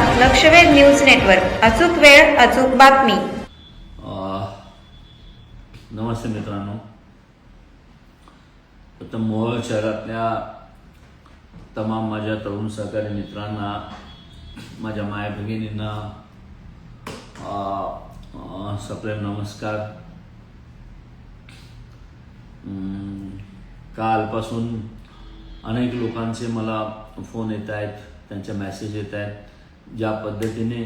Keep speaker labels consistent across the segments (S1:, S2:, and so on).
S1: लक्षवेध news network. अचूक वेळ, अचूक बातमी.
S2: नमस्ते मित्रांनो. आता मोहोळ शहरातल्या तमाम माझ्या तरुण सहकारी मित्रांना, माझ्या माया भगिनींना सप्रेम नमस्कार. कालपासून अनेक लोकांचे मला फोन येत आहेत, त्यांचे मेसेज येत आहेत. ज्या पद्धतीने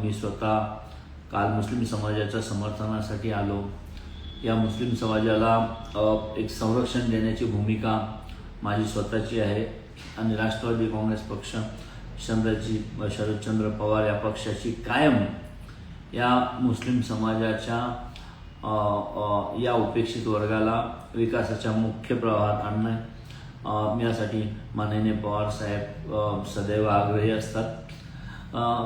S2: मी स्वतः काल मुस्लिम समाजाच्या समर्थनासाठी आलो. या मुस्लिम समाजाला एक संरक्षण देण्याची भूमिका माझी स्वतःची आहे आणि राष्ट्रवादी काँग्रेस पक्ष, शरदचंद्र पवार या पक्षाची कायम या मुस्लिम समाजाच्या या उपेक्षित वर्गाला विकासाच्या मुख्य प्रवाहात आणणं, यासाठी माननीय पवार साहेब सदैव आग्रही असतात.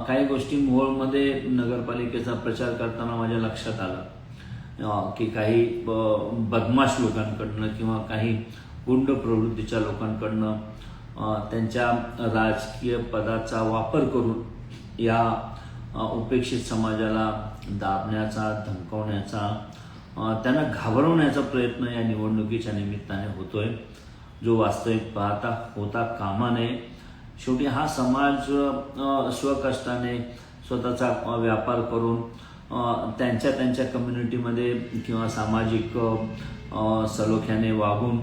S2: काही गोष्टी मोहोळमध्ये नगरपालिकेचा प्रचार करताना माझ्या लक्षात आलं की काही बदमाश लोकांकडनं किंवा काही गुंड प्रवृत्तीच्या लोकांकडनं त्यांच्या राजकीय पदाचा वापर करून या उपेक्षित समाजाला दाबण्याचा, धमकावण्याचा, त्यांना घाबरवण्याचा प्रयत्न या निवडणुकीच्या निमित्ताने होतोय, जो वास्तविक पाहता होता कामा नये. शेवटी हा समाज स्वकष्टाने स्वतःचा व्यापार करून त्यांच्या कम्युनिटीमध्ये किंवा सामाजिक सलोख्याने वागून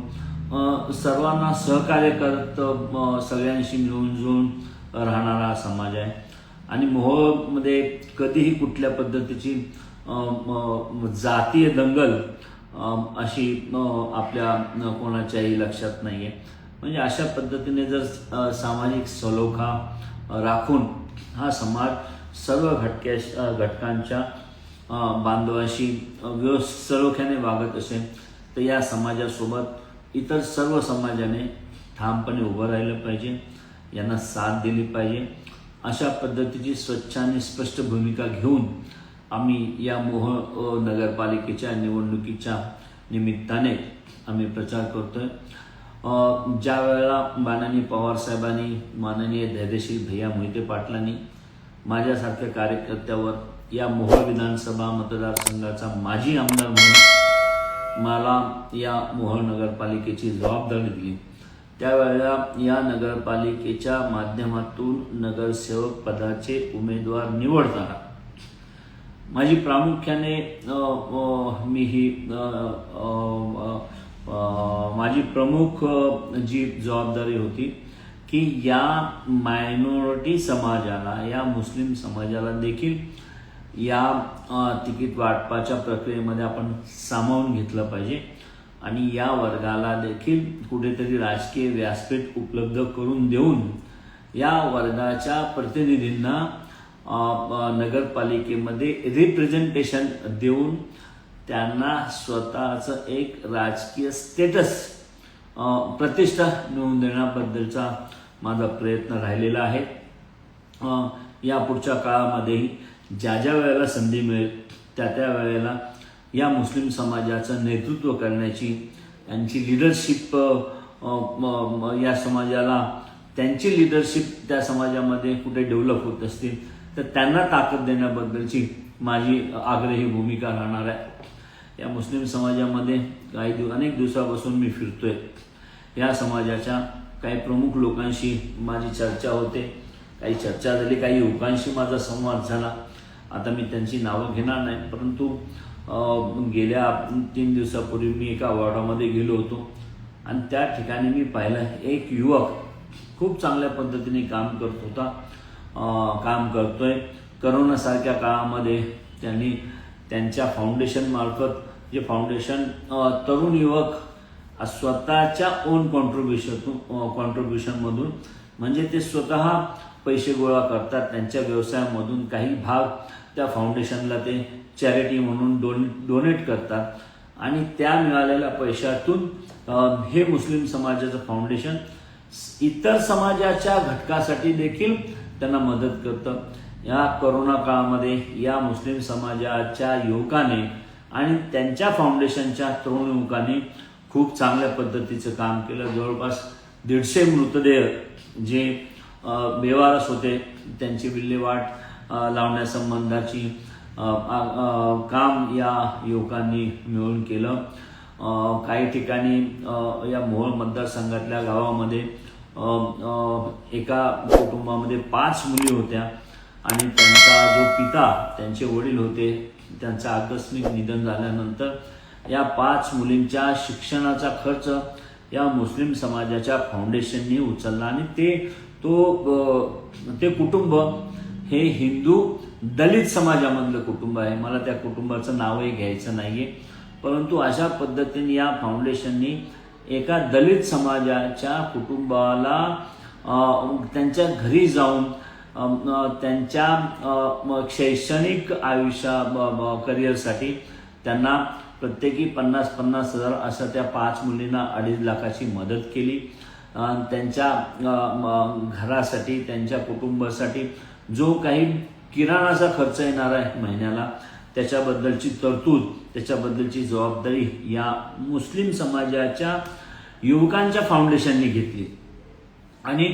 S2: सर्वांना सहकार्य करत सगळ्यांशी मिळून जुळून राहणारा समाज आहे. आणि मोहोळमध्ये कधीही कुठल्या पद्धतीची जातीय दंगल अशी आपल्या कोणाच्याही लक्षात नाही आहे. म्हणजे अशा पद्धतीने जर सामाजिक सलोखा राखून हा समाज सर्व घटकांच्या बांधवाशी सलोख्याने वागत असेल तर या समाजासोबत इतर सर्व समाजाने ठामपणे उभं राहिलं पाहिजे, यांना साथ दिली पाहिजे. अशा पद्धतीची स्वच्छ आणि स्पष्ट भूमिका घेऊन आम्ही या मोहोळ नगरपालिकेच्या निवडणुकीच्या निमित्ताने आम्ही प्रचार करतोय. ज्या वेळेला माननीय पवार साहेबांनी, माननीय धैर्यशील भैया मोहिते पाटलांनी माझ्यासारख्या कार्यकर्त्यावर या मोहोळ विधानसभा मतदारसंघाचा माजी आमदार म्हणून मला या मोहोळ नगरपालिकेची जबाबदारी दिली, त्यावेळेला या नगरपालिकेच्या माध्यमातून नगरसेवक पदाचे उमेदवार निवडताना माझी प्रामुख्याने माझी प्रमुख जी जबाबदारी होती की या मायनॉरिटी समाजाला, या मुस्लिम समाजाला देखील या तिकीट वाटपाच्या प्रक्रियेमध्ये आपण सामावून घेतलं पाहिजे आणि या वर्गाला देखील कुठेतरी राजकीय व्यासपीठ उपलब्ध करून देऊन या वर्गाच्या प्रतिनिधींना नगरपालिकेमध्ये रिप्रेझेंटेशन देऊन त्यांना स्वतःचं एक राजकीय स्टेटस, प्रतिष्ठा मिळवून देण्याबद्दलचा माझा प्रयत्न राहिलेला आहे. या पुढच्या काळामध्येही ज्या वेळेला संधी मिळेल त्या वेळेला या मुस्लिम समाजाचं नेतृत्व करण्याची, यांची लिडरशिप, या समाजाला त्यांची लिडरशिप त्या समाजामध्ये कुठे डेव्हलप होत असतील तर त्यांना ताकद देण्याबद्दलची माझी आग्रही भूमिका राहणार आहे. या मुस्लिम समाजामध्ये अनेक दिवसापासून मी फिरतोय. या समाजाच्या काही प्रमुख लोकांशी माझी चर्चा होते, काही चर्चा झाली, काही युवकांशी माझा संवाद झाला. आता मी त्यांची नावं घेणार नाही, परंतु गेल्या 3 दिवसापूर्वी मी एका वॉर्डामध्ये गेलो होतो आणि त्या ठिकाणी मी पाहिलं एक युवक खूप चांगल्या पद्धतीने काम करतोय. करोनासारख्या काळामध्ये त्यांनी त्यांच्या फाउंडेशनमार्फत, जे फाउंडेशन तरुण युवक स्वतःच्या ओन कॉन्ट्रीब्युशनमधून, म्हणजे ते स्वतः पैसे गोळा करतात, त्यांच्या व्यवसायामधून काही भाग त्या फाउंडेशनला ते चॅरिटी म्हणून डोनेट करतात आणि त्या मिळालेल्या पैशातून हे मुस्लिम समाजाचं फाउंडेशन इतर समाजाच्या घटकासाठी देखील त्यांना मदत करतं. या कोरोना काळामध्ये या मुस्लिम समाजाच्या युवकाने आणि त्यांच्या फाउंडेशनच्या तरुण युवकांनी खूप चांगल्या पद्धतीचं काम केलं. जवळपास 150 मृतदेह जे बेवारस होते त्यांची विल्हेवाट लावण्यासंबंधाची काम या युवकांनी मिळून केलं. काही ठिकाणी या मोहोळ मतदारसंघातल्या गावामध्ये एका कुटुंबामध्ये 5 मुली होत्या आणि त्यांचा जो पिता त्यांचे वडील होते त्यांचं आकस्मिक निधन झाल्यानंतर या 5 मुलींच्या शिक्षणाचा खर्च या मुस्लिम समाजाच्या फाउंडेशननी उचलला आणि ते कुटुंब हे हिंदू दलित समाजामधलं कुटुंब आहे. मला त्या कुटुंबाचं नावही घ्यायचं नाहीये, परंतु अशा पद्धतीने या फाउंडेशननी एका दलित समाजाच्या कुटुंबाला त्यांच्या घरी जाऊन त्यांच्या शैक्षणिक करिअरसाठी त्यांना प्रत्येकी 50,000 असं त्या 5 मुलींना 2.5 लाखाची मदत केली. त्यांच्या घरासाठी त्यांच्या कुटुंबासाठी जो काही किराणाचा खर्च येणार आहे महिन्याला त्याच्याबद्दलची तरतूद त्याच्याबद्दलची जबाबदारी या मुस्लिम समाजाच्या युवकांच्या फाउंडेशनने घेतली आणि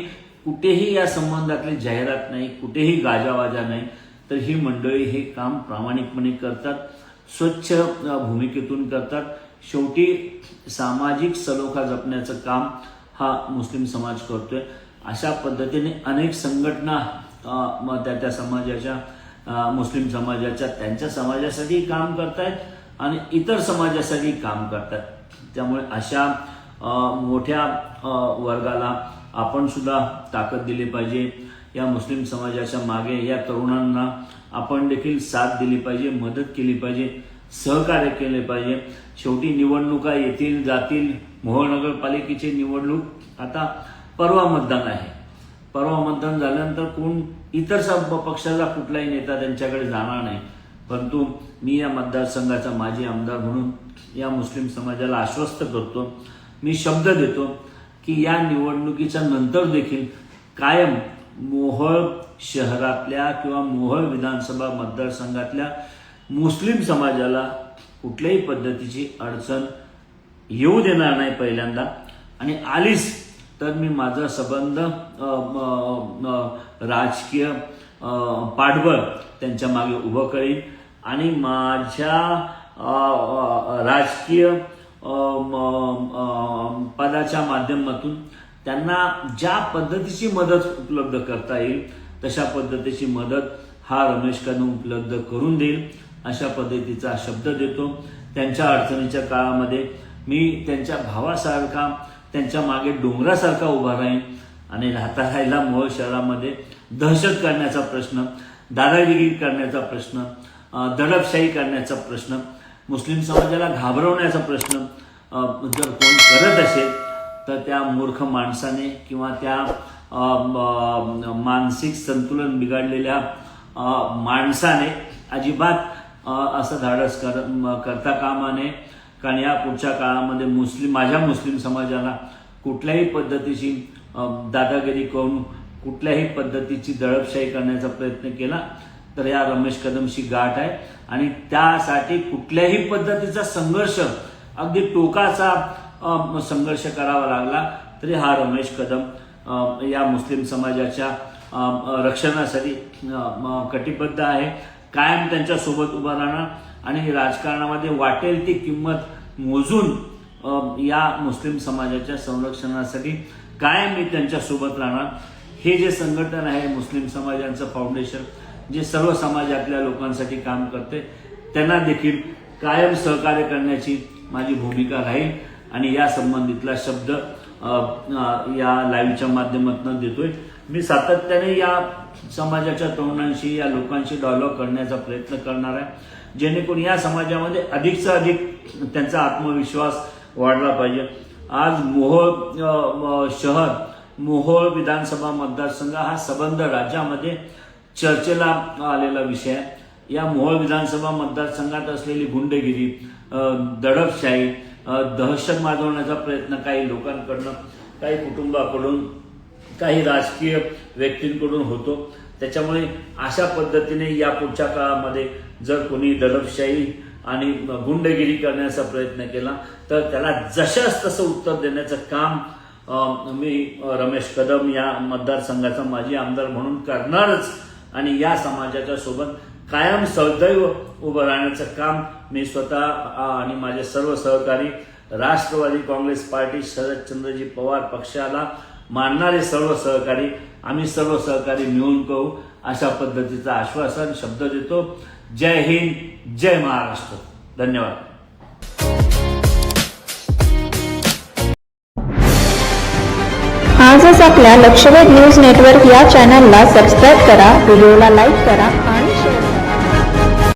S2: कुठेही या संबंधातली जाहिरात नाही, कुठेही गाजावाजा नाही, तर ही मंडळी हे काम प्रामाणिकपणे करतात, स्वच्छ भूमिकेतून करतात. शेवटी सामाजिक सलोखा जपण्याचं काम हा मुस्लिम समाज करतोय. अशा पद्धतीने अनेक संघटना त्या समाजाच्या मुस्लिम समाजाच्या त्यांच्या समाजासाठी काम करतायत आणि इतर समाजासाठी काम करतात. त्यामुळे अशा मोठ्या वर्गाला आपण सुद्धा ताकद दिली पाहिजे. या मुस्लिम समाजाच्या मागे या तरुणांना आपण देखील साथ दिली पाहिजे, मदत केली पाहिजे, सहकार्य केले पाहिजे. शेवटी निवडणुका येतील जातील. मोहोळ नगरपालिकेची निवडणूक आता परवा मतदान आहे. परवा मतदान झाल्यानंतर कोण इतर पक्षाचा कुठलाही नेता त्यांच्याकडे जाणार नाही, परंतु मी या मतदारसंघाचा माजी आमदार म्हणून या मुस्लिम समाजाला आश्वस्त करतो, मी शब्द देतो की या निवडणुकीच्या नंतर देखील कायम मोहोळ शहरातल्या किंवा मोहोळ विधानसभा मतदारसंघातल्या मुस्लिम समाजाला कुठल्याही पद्धतीची अडचण येऊ देणार नाही पहिल्यांदा, आणि आलीच तर मी माझा संबंध राजकीय पाठबळ त्यांच्या मागे उभं करीन आणि माझ्या राजकीय पदाच्या माध्यमातून त्यांना ज्या पद्धतीची मदत उपलब्ध करता येईल तशा पद्धतीची मदत हा रमेश कदम उपलब्ध करून देईल अशा पद्धतीचा शब्द देतो. त्यांच्या अडचणीच्या काळामध्ये मी त्यांच्या भावासारखा त्यांच्या मागे डोंगरासारखा उभा राहीन आणि राहायला मोहोळ शहरामध्ये दहशत करण्याचा प्रश्न, दादागिरी करण्याचा प्रश्न, दडपशाही करण्याचा प्रश्न, मुस्लिम समाजाला घाबरवण्याचा प्रश्न जर कोण करत असेल तर त्या मूर्ख माणसाने किंवा त्या मानसिक संतुलन बिघडलेल्या माणसाने अजिबात असं धाडस करता कामा नये. कारण या पुढच्या काळामध्ये माझ्या मुस्लिम समाजाला कुठल्याही पद्धतीची दादागिरी करून कुठल्याही पद्धतीची दडपशाही करण्याचा प्रयत्न केला तर या रमेश कदमशी गाठ आहे आणि त्यासाठी कुठल्याही पद्धतीचा संघर्ष, अगदी टोकाचा संघर्ष करावा लागला तरी हा रमेश कदम या मुस्लिम समाजाच्या रक्षणासाठी कटिबद्ध आहे. कायम त्यांच्या सोबत उभा राहणार आणि राजकारणामध्ये वाटेल ती किंमत मोजून या मुस्लिम समाजाच्या संरक्षणासाठी कायम मी त्यांच्या सोबत राहणार. हे जे संघटन आहे मुस्लिम समाजांचं फाउंडेशन, जे सर्व समाजातल्या लोकांसाठी काम करते, त्यांना देखील कायम सहकार्य करण्याची माझी भूमिका राहील आणि या संबंधितला शब्द या लाईव्हच्या माध्यमातून देतोय. मी सातत्याने या समाजाच्या तरुणांशी, या लोकांशी डायलॉग करण्याचा प्रयत्न करणार आहे, जेणेकरून या समाजामध्ये अधिकचा अधिक त्यांचा आत्मविश्वास वाढला पाहिजे. आज मोहोळ शहर, मोहोळ विधानसभा मतदारसंघ हा संबंध राज्यामध्ये चर्चेला आलेला विषय आहे. या मोहोळ विधानसभा मतदारसंघात असलेली गुंडगिरी, दडपशाही, दहशत माजवण्याचा प्रयत्न काही लोकांकडून, काही कुटुंबाकडून, काही राजकीय व्यक्तींकडून होतो. त्याच्यामुळे अशा पद्धतीने या पुढच्या काळामध्ये जर कोणी दडपशाही आणि गुंडगिरी करण्याचा प्रयत्न केला तर त्याला जशास तसं उत्तर देण्याचं काम मी रमेश कदम या मतदारसंघाचा माजी आमदार म्हणून करणारच आणि या समाजाच्या सोबत कायम सदैव उभं राहण्याचं काम मी स्वतः आणि माझे सर्व सहकारी राष्ट्रवादी काँग्रेस पार्टी शरदचंद्रजी पवार पक्षाला मानणारे सर्व सहकारी आम्ही सर्व सहकारी मिळून करू अशा पद्धतीचं आश्वासन शब्द देतो. जय हिंद, जय महाराष्ट्र. धन्यवाद.
S3: आजच आपल्या लक्षवेध न्यूज नेटवर्क या चॅनलला सबस्क्राईब करा, व्हिडिओला लाईक करा